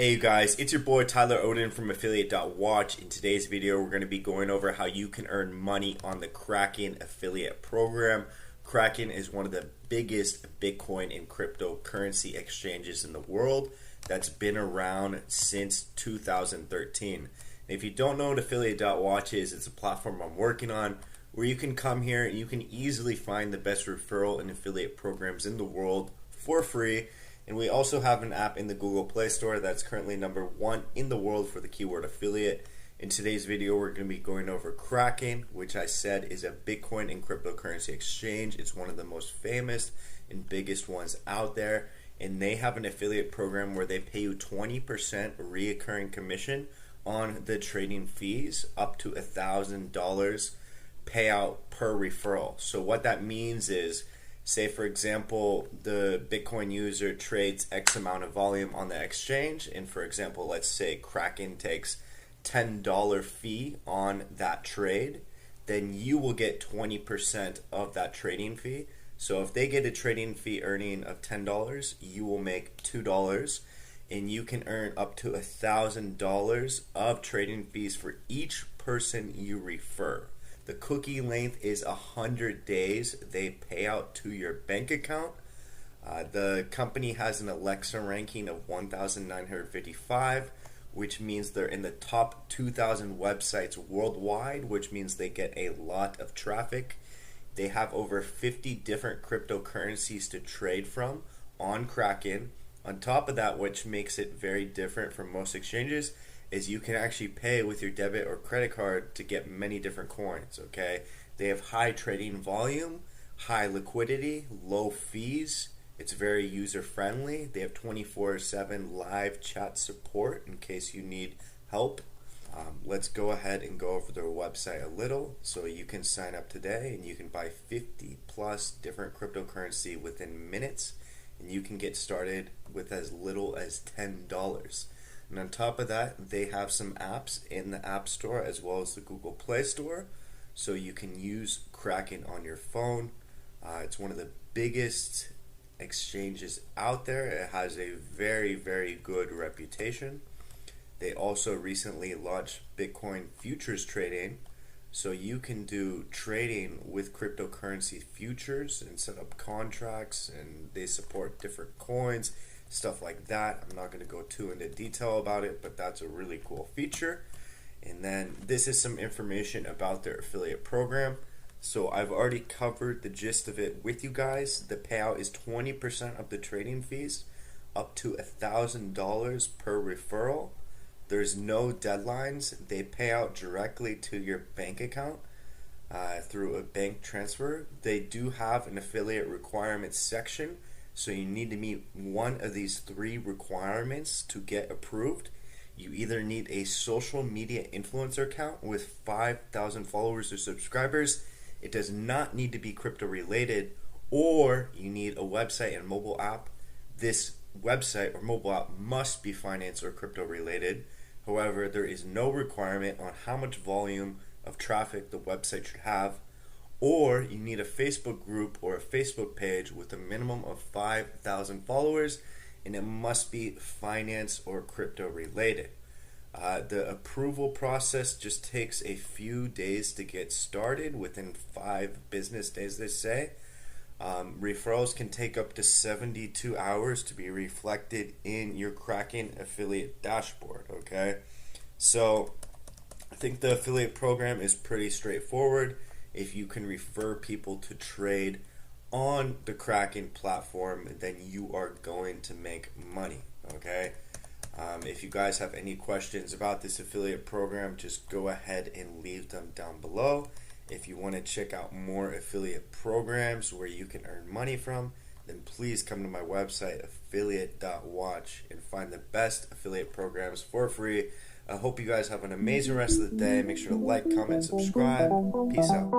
Hey you guys, it's your boy Tyler Odin from Affiliate.watch. In today's video, we're going to be going over how you can earn money on the Kraken affiliate program. Kraken is one of the biggest Bitcoin and cryptocurrency exchanges in the world that's been around since 2013. If you don't know what Affiliate.watch is, it's a platform I'm working on where you can come here and you can easily find the best referral and affiliate programs in the world for free. And we also have an app in the Google Play Store that's currently #1 in the world for the keyword affiliate. In today's video, we're going to be going over Kraken, which I said is a Bitcoin and cryptocurrency exchange. It's one of the most famous and biggest ones out there. And they have an affiliate program where they pay you 20% reoccurring commission on the trading fees, up to $1,000 payout per referral. So what that means is, say for example, the Bitcoin user trades X amount of volume on the exchange, and for example, let's say Kraken takes $10 fee on that trade, then you will get 20% of that trading fee. So if they get a trading fee earning of $10, you will make $2, and you can earn up to $1,000 of trading fees for each person you refer. The cookie length is 100 days. They pay out to your bank account. The company has an Alexa ranking of 1,955, which means they're in the top 2,000 websites worldwide, which means they get a lot of traffic. They have over 50 different cryptocurrencies to trade from on Kraken. On top of that, which makes it very different from most exchanges, is you can actually pay with your debit or credit card to get many different coins, okay? They have high trading volume, high liquidity, low fees. It's very user-friendly. They have 24/7 live chat support in case you need help. Let's go ahead and go over their website a little. So you can sign up today and you can buy 50 plus different cryptocurrency within minutes, and you can get started with as little as $10. And on top of that, they have some apps in the App Store as well as the Google Play Store. So you can use Kraken on your phone. It's one of the biggest exchanges out there. It has a very, very good reputation. They also recently launched Bitcoin futures trading. So you can do trading with cryptocurrency futures and set up contracts, and they support different coins, stuff like that. I'm not going to go too into detail about it, but that's a really cool feature. And then this is some information about their affiliate program. So I've already covered the gist of it with you guys. The payout is 20% of the trading fees, up to $1,000 per referral. There's no deadlines. They pay out directly to your bank account through a bank transfer. They do have an affiliate requirements section. So you need to meet one of these 3 requirements to get approved. You either need a social media influencer account with 5,000 followers or subscribers. It does not need to be crypto related, or you need a website and mobile app. This website or mobile app must be finance or crypto related. However, there is no requirement on how much volume of traffic the website should have. Or you need a Facebook group or a Facebook page with a minimum of 5,000 followers, and it must be finance or crypto related. The approval process just takes a few days to get started, within 5 business days they say. Referrals can take up to 72 hours to be reflected in your Kraken affiliate dashboard, okay? So I think the affiliate program is pretty straightforward. If you can refer people to trade on the Kraken platform, then you are going to make money, okay? If you guys have any questions about this affiliate program, just go ahead and leave them down below. If you want to check out more affiliate programs where you can earn money from, then please come to my website, Affiliate.watch, and find the best affiliate programs for free. I hope you guys have an amazing rest of the day. Make sure to like, comment, subscribe. Peace out.